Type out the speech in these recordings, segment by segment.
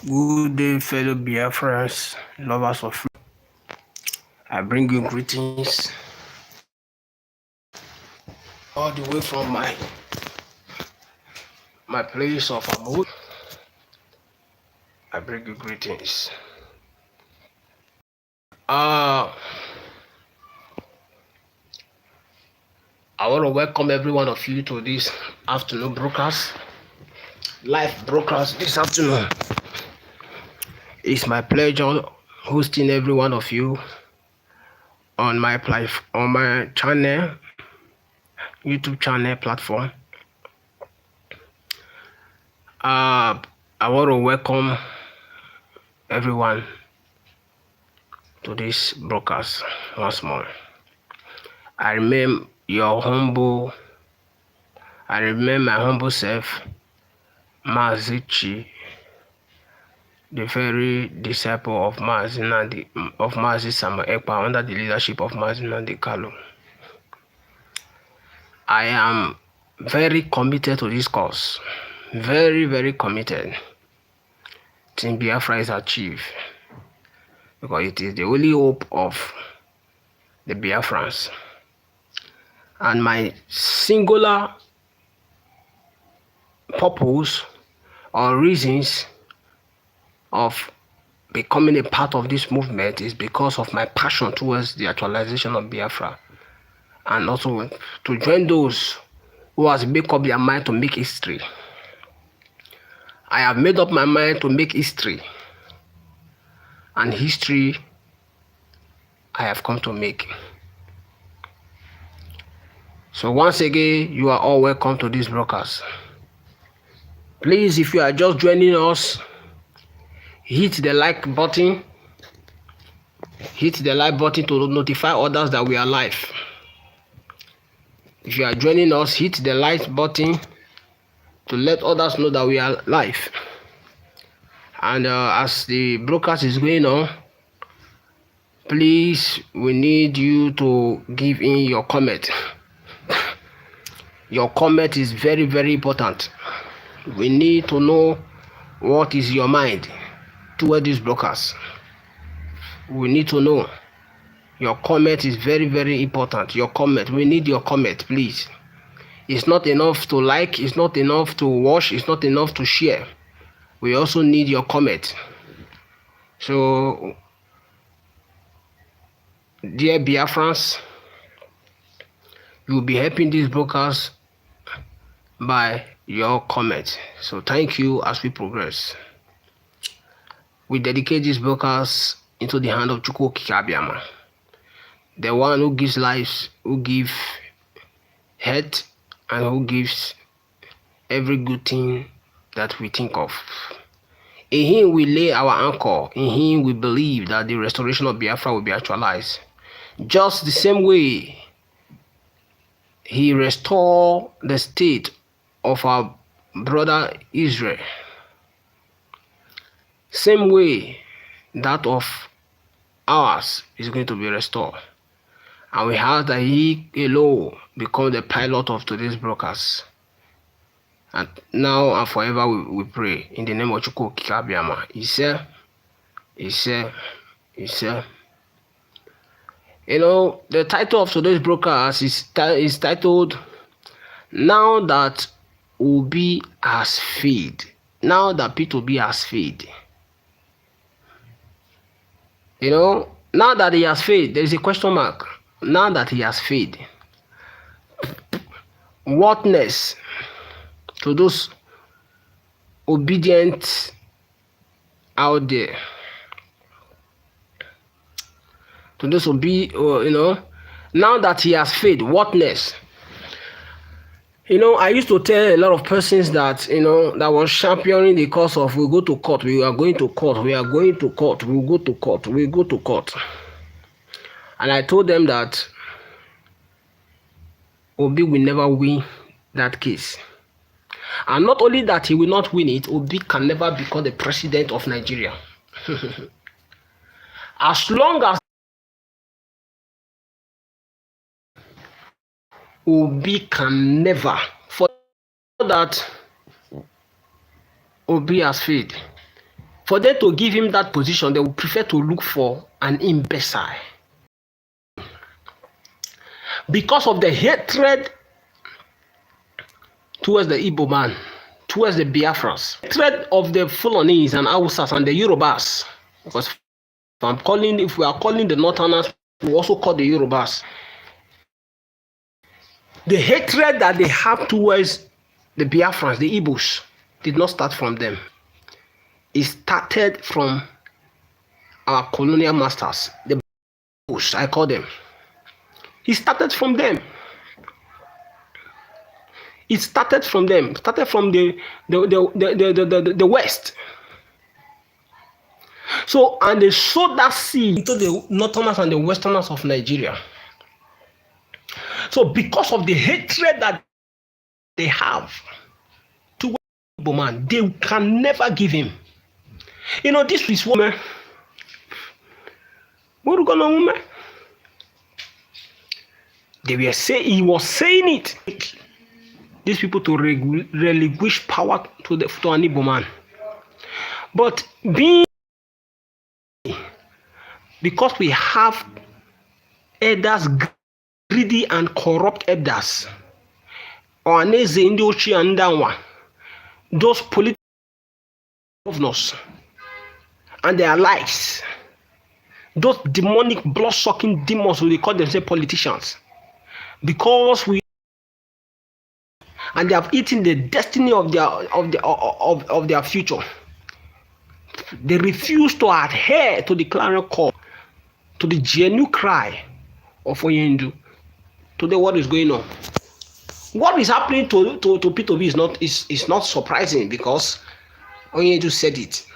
Good day, fellow Biafrans, lovers of freedom. I bring you greetings all the way from my place of abode. I bring you greetings. I want to welcome every one of you to this afternoon broadcast, live broadcast this afternoon. It's my pleasure hosting every one of you on my channel, YouTube channel platform. I want to welcome everyone to this broadcast once more. I remain my humble self, Mazi, the very disciple of Mazi Samuel Ekpa under the leadership of Mazi Nandi Kalu. I am very committed to this cause. Very, very committed. Team Biafra is achieved because it is the only hope of the Biafrans. And my singular purpose or reasons of becoming a part of this movement is because of my passion towards the actualization of Biafra, and also to join those who has made up their mind to make history. I have made up my mind to make history, and history I have come to make. So once again, you are all welcome to this broadcast. Please, if you are just joining us, hit the like button. Hit the like button to notify others that we are live. If you are joining us, hit the like button to let others know that we are live. And as the broadcast is going on, please, we need you to give in your comment. Your comment is very, very important. We need to know what is your mind toward this broadcast. We need to know. Your comment is very, very important. Your comment. We need your comment, please. It's not enough to like. It's not enough to watch. It's not enough to share. We also need your comment. So, dear Biafrans, you will be helping this broadcast by your comment. So thank you as we progress. We dedicate this broadcast into the hand of Chukwu Kikabiama, the one who gives life, who gives health, and who gives every good thing that we think of. In him we lay our anchor. In him we believe that the restoration of Biafra will be actualized. Just the same way he restored the state of our brother Israel, same way that of ours is going to be restored. And we have that he alone become the pilot of today's broadcast. And now and forever we pray in the name of Chukwu Kikabiama. He said. You know, the title of today's broadcast is titled, Now That Obi Has Failed. Now that P2B has failed. You know, now that he has failed, there is a question mark. Now that he has failed. Whatness to those obedient out there. To those now that he has failed, whatness. You know, I used to tell a lot of persons that, that was championing the cause of we go to court, we are going to court, we are going to court, we go to court, we go to court. And I told them that Obi will never win that case. And not only that he will not win it, Obi can never become the president of Nigeria. As long as Obi can never, for that Obi has failed. For them to give him that position, they would prefer to look for an imbecile. Because of the hatred towards the Igbo man, towards the Biafrans, hatred of the Fulanese and Hausas and the Yorubas. Because if we are calling the Northerners, we also call the Yorubas. The hatred that they have towards the Biafrans, the Igbos, did not start from them. It started from our colonial masters, the Igbos, I call them. It started from them. It started from them. It started from the West. So, and they sowed that seed into the Northerners and the Westerners of Nigeria. So, because of the hatred that they have to Igbo man, they can never give him. You know, this is woman. What are you gonna woman? They were saying, he was saying it. These people to relinquish power to an Igbo man. But because we have elders, greedy and corrupt elders, those political governors and their lives, those demonic blood-sucking demons who they call themselves politicians, because and they have eaten the destiny of their future. They refuse to adhere to the clarion call, to the genuine cry of Oyendu. Today, what is going on? What is happening to P2B is not surprising, because Oyendu said it.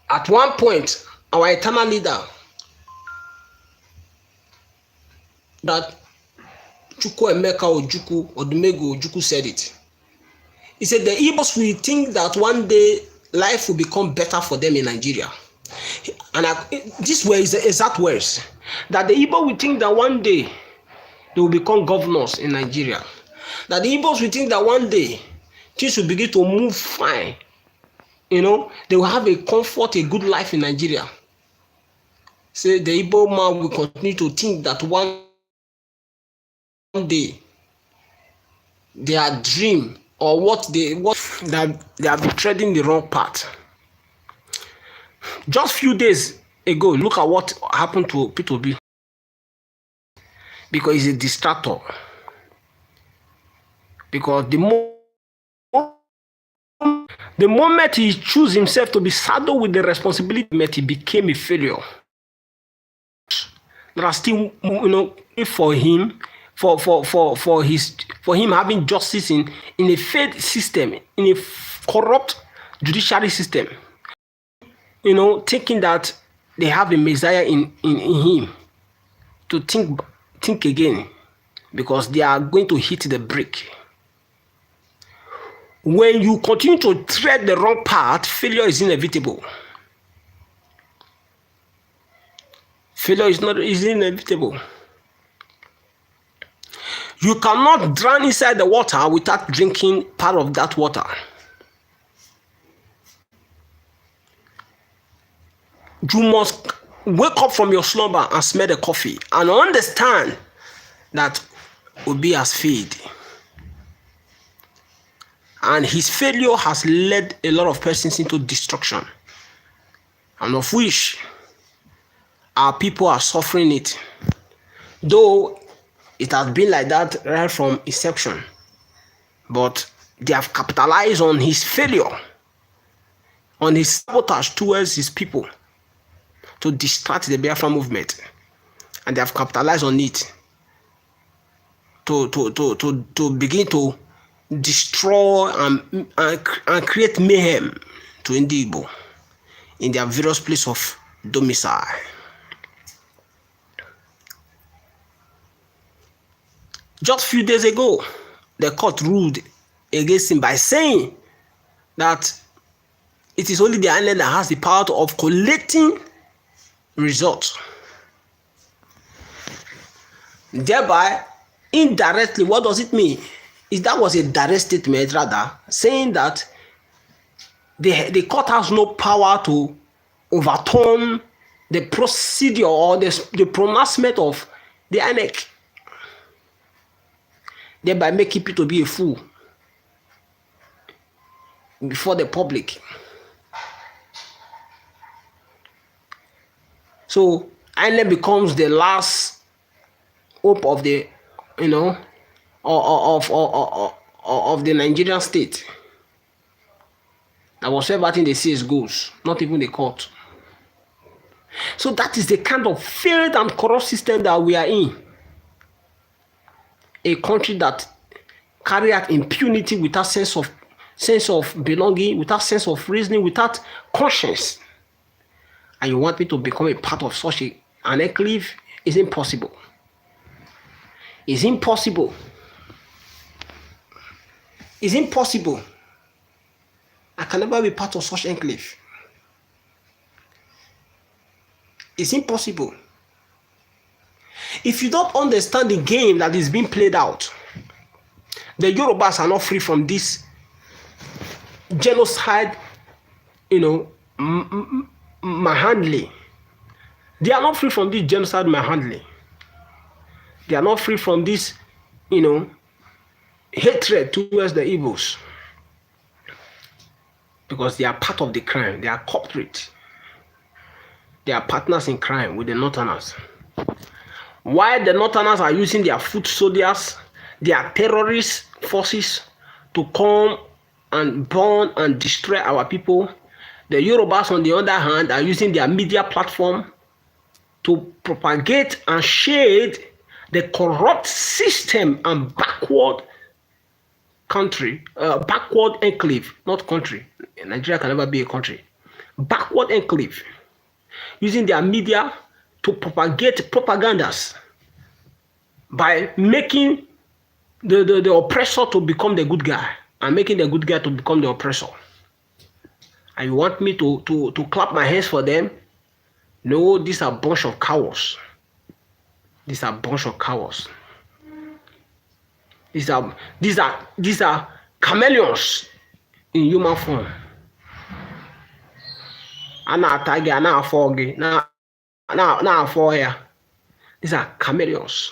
At one point, our eternal leader, that Chukwuemeka Odumegwu Ojukwu said it. He said the Igbos will think that one day life will become better for them in Nigeria. And this were his exact words. That the Igbo will think that one day they will become governors in Nigeria. That the Igbos will think that one day things will begin to move fine. You know, they will have a comfort, a good life in Nigeria. Say the Igbo man will continue to think that one day their dream or what they are treading the wrong path. Just few days ago, look at what happened to P2B, because he's a distractor. Because the moment he chose himself to be saddled with the responsibility, he became a failure. There are still, for him. For him having justice in a failed system, in a corrupt judiciary system, thinking that they have a Messiah in him, to think again, because they are going to hit the brick. When you continue to tread the wrong path, failure is inevitable. Failure is inevitable. You cannot drown inside the water without drinking part of that water. You must wake up from your slumber and smell the coffee and understand that Obi has failed. And his failure has led a lot of persons into destruction, and of which our people are suffering it. Though it has been like that right from inception, but they have capitalized on his failure, on his sabotage towards his people, to distract the Biafra movement, and they have capitalized on it to begin to destroy and create mayhem to Igbo in their various places of domicile. Just a few days ago, the court ruled against him by saying that it is only the island that has the power of collecting results. Thereby, indirectly, what does it mean? That was a direct statement, rather, saying that the court has no power to overturn the procedure or the pronouncement of the INEC, thereby making people to be a fool before the public. So INEC becomes the last hope of the, of the Nigerian state. That whatever thing they say goes, not even the court. So that is the kind of failed and corrupt system that we are in. A country that carry out impunity without sense of belonging, without sense of reasoning, without conscience. And you want me to become a part of such an enclave? It's impossible. It's impossible. It's impossible. I can never be part of such enclave. It's impossible. If you don't understand the game that is being played out, the Yorubas are not free from this genocide, manhandling. They are not free from this genocide manhandling. They are not free from this, hatred towards the Igbos. Because they are part of the crime. They are corporate. They are partners in crime with the Northerners. While the Northerners are using their foot soldiers, their terrorist forces to come and burn and destroy our people, the Yorubas, on the other hand, are using their media platform to propagate and shade the corrupt system and backward enclave, not country. Nigeria can never be a country. Backward enclave. Using their media to propagate propagandas by making the oppressor to become the good guy and making the good guy to become the oppressor. And you want me to clap my hands for them? No, these are a bunch of cowards. These are a bunch of cowards. These are chameleons in human form. Ana tiger, ana foggy, na foya. These are chameleons.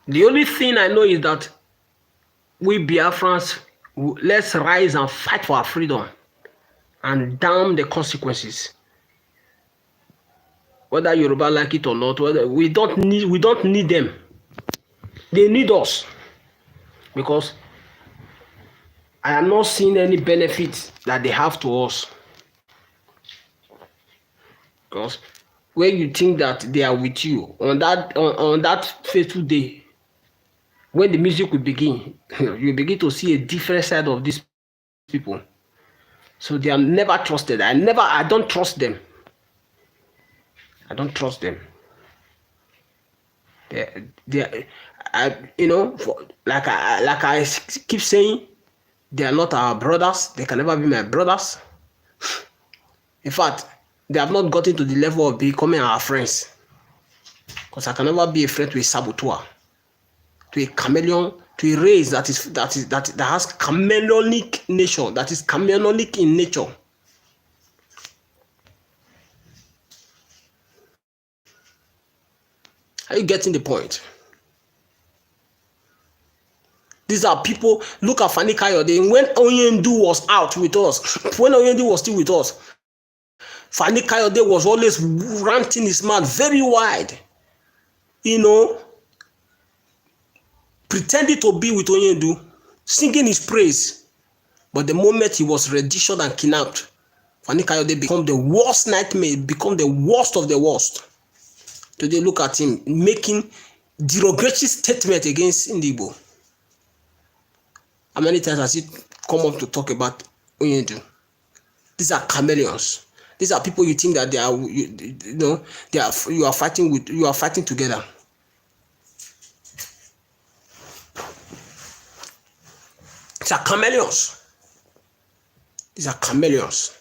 The only thing I know is that we Biafrans, let's rise and fight for our freedom and damn the consequences. Whether Yoruba like it or not, whether we don't need them. They need us. Because I am not seeing any benefit that they have to us. Because when you think that they are with you on that fateful day, when the music will begin, you begin to see a different side of these people. So they are never trusted. I don't trust them. I don't trust them. Like I keep saying, they are not our brothers. They can never be my brothers. In fact, they have not gotten to the level of becoming our friends. Because I can never be a friend to a saboteur, to a chameleon, to a race that has chameleonic nature, that is chameleonic in nature. Are you getting the point? These are people. Look at Fani Kayode. When Onyendu was out with us, when Onyendu was still with us, Fani Kayode was always ranting his mouth very wide, pretending to be with Onyendu, singing his praise. But the moment he was renditioned and kidnapped, Fani Kayode became the worst nightmare, become the worst of the worst. Today, look at him making derogatory statement against Ndigbo. How many times has he come up to talk about Onyendu? These are chameleons. These are people you think that they are, you are fighting with. You are fighting together. These are chameleons. These are chameleons.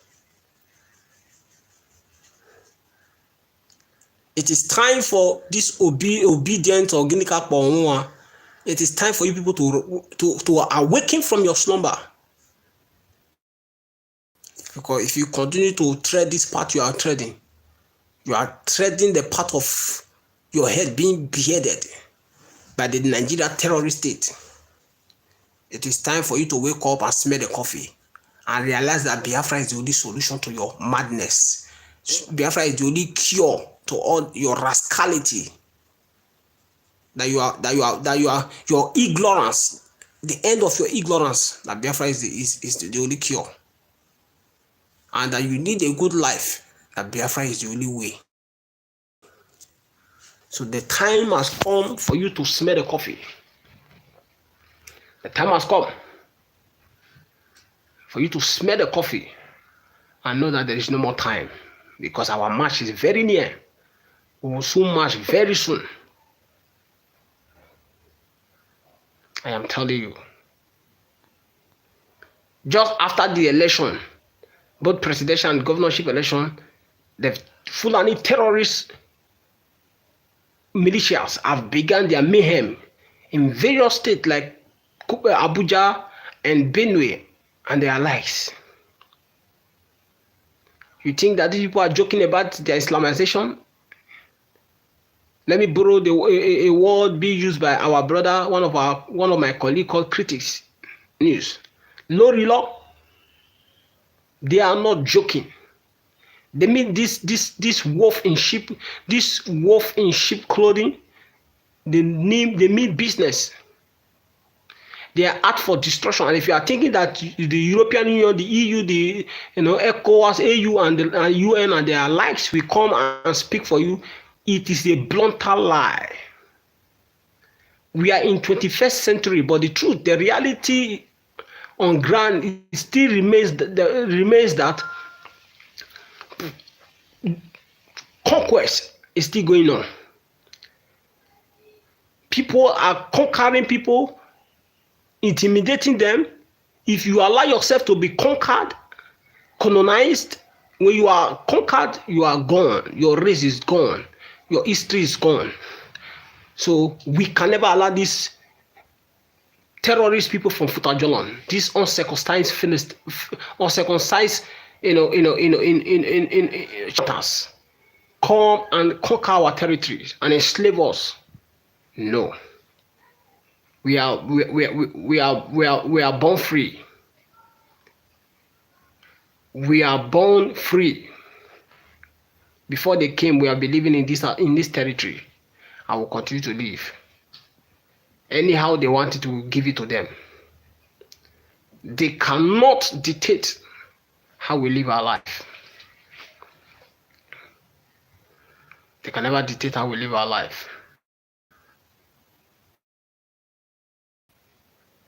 It is time for this obedient organic It is time for you people to awaken from your slumber. Because if you continue to tread this path you are treading the path of your head being beheaded by the Nigeria terrorist state. It is time for you to wake up and smell the coffee and realize that Biafra is the only solution to your madness. Biafra is the only cure to all your rascality. That you are your ignorance, the end of your ignorance. That Biafra is the only cure, and that you need a good life. That Biafra is the only way. So the time has come for you to smell the coffee. The time has come for you to smell the coffee and know that there is no more time, because our march is very near. We will soon march very soon. I am telling you. Just after the election, both presidential and governorship election, the Fulani terrorist militias have begun their mayhem in various states like Abuja and Benue and their likes. You think that these people are joking about their Islamization? Let me borrow a word being used by our brother, one of my colleagues called Critics News. Lori law, they are not joking. They mean this wolf in sheep clothing. They mean business. They are out for destruction. And if you are thinking that the European Union, the EU, the ECOWAS, AU, and the UN and their likes will come and speak for you, it is a blunter lie. We are in 21st century, but the truth, the reality on ground, it still remains that conquest is still going on. People are conquering people, intimidating them. If you allow yourself to be conquered, colonized, when you are conquered, you are gone. Your race is gone. Your history is gone. So we can never allow these terrorist people from Futajolan, these uncircumcised chapters, come and conquer our territories and enslave us. No. We are born free. We are born free. Before they came, we have been living in this territory. I will continue to live. Anyhow they wanted to give it to them. They cannot dictate how we live our life. They can never dictate how we live our life.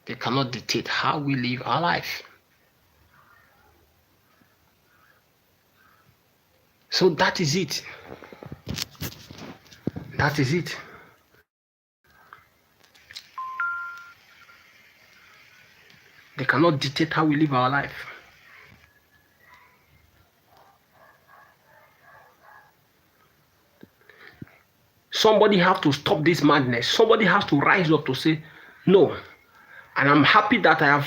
They cannot dictate how we live our life. So that is it. That is it. They cannot dictate how we live our life. Somebody has to stop this madness. Somebody has to rise up to say no. And I'm happy that I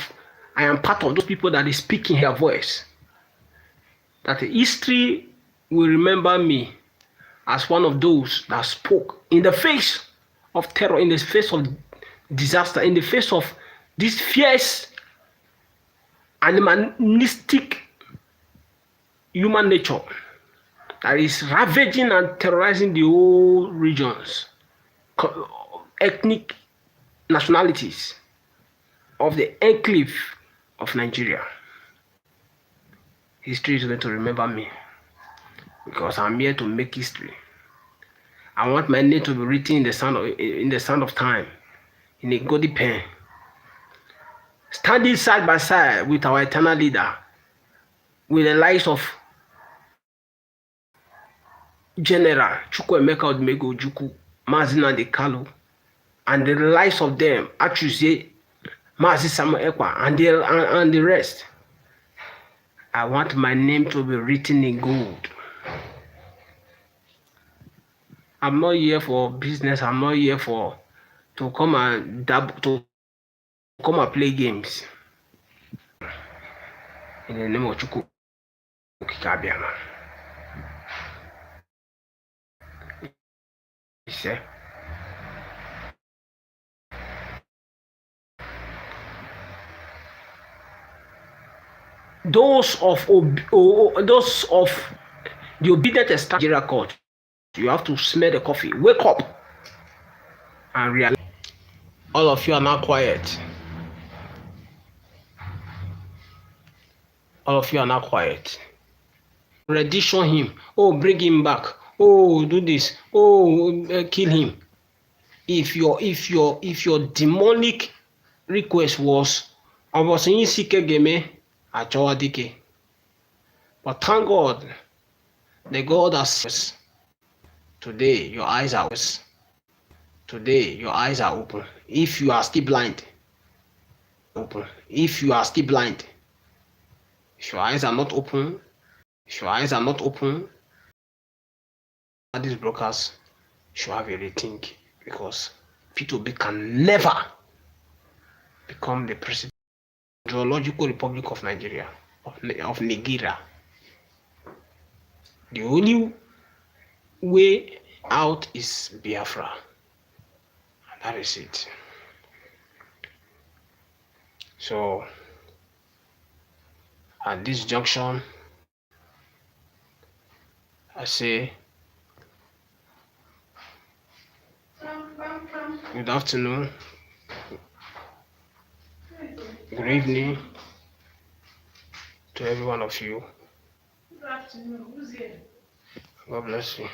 am part of those people that is speaking her voice. That history will remember me as one of those that spoke in the face of terror, in the face of disaster, in the face of this fierce animalistic human nature that is ravaging and terrorizing the whole regions, ethnic nationalities of the enclave of Nigeria. History is going to remember me because I'm here to make history. I want my name to be written in the sand of time, in a golden pen, standing side by side with our eternal leader, with the likes of General Chukwuemeka Odumegwu Ojukwu, Mazi Nnamdi Kanu, and the likes of them, Achuzie, Mazi Samuel Ekpa, and the rest. I want my name to be written in gold. I'm not here for business. I'm not here for to come and come and play games in the name of Chukwu Kikabiama. He said, those of the obedient Nigeria court, you have to smell the coffee. Wake up and realize. All of you are now quiet. All of you are now quiet. Rendition him. Oh, bring him back. Oh, do this. Oh, kill him. If your demonic request was, I was in Sikegeme Achowadike. But thank God, the God has today your eyes are open. Today your eyes are open. If you are still blind, open. If you are still blind, if your eyes are not open, these brokers should have a rethink, because P2B can never become the president of the Geological Republic of Nigeria, of Nigeria. The only way out is Biafra. And that is it. So, at this junction, I say, good afternoon, good evening to every one of you. Good afternoon. Who's here? God bless you.